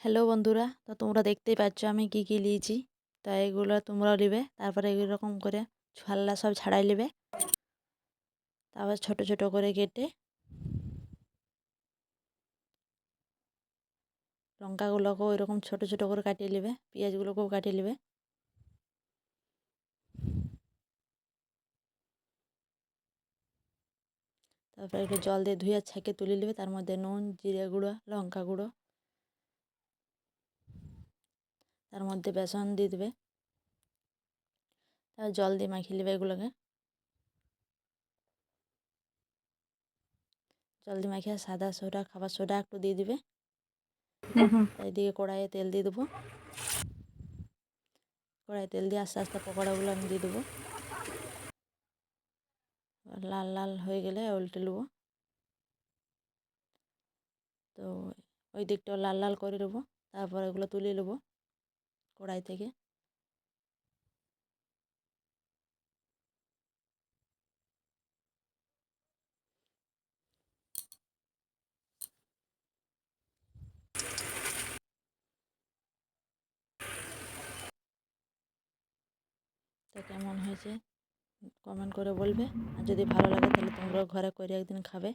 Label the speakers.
Speaker 1: Hello বন্ধুরা, তো তোমরা দেখতেই পাচ্ছ আমি কি কি নিয়েছি। তা এগুলো তোমরাও নিবে, তারপরে এরকম করে ছাল্লা সব ছাড়াই নেবে। তারপর ছোট ছোট করে কেটে লঙ্কাগুলোকেও এরকম ছোট ছোট করে কাটিয়ে নেবে, পেঁয়াজগুলোকেও কাটিয়ে নেবে। তারপরে একটু জল দিয়ে ধুয়ে ছেঁকে তুলে নেবে, তার মধ্যে নুন, জিরে গুঁড়ো, লঙ্কা গুঁড়ো, তার মধ্যে বেসন দিয়ে দেবে। তারপর জল দিয়ে মাখিয়ে নেবে এগুলোকে। জল দিয়ে মাখিয়ে সাদা সোডা, খাবার সোডা একটু দিয়ে দিবে। এদিকে কড়াইয়ে তেল দিয়ে দেবো। কড়াইয়ে তেল দিয়ে আস্তে আস্তে পকোড়াগুলো আমি দিয়ে দেবো। লাল লাল হয়ে গেলে উল্টে নেবো। তো ওই দিকটাও লাল লাল করে নেবো। তারপর এগুলো তুলে নেবো কড়াই থেকে। তো কেমন হয়েছে কমেন্ট করে বলবে। আর যদি ভালো লাগে তাহলে তোমরাও ঘরে করে একদিন খাবে।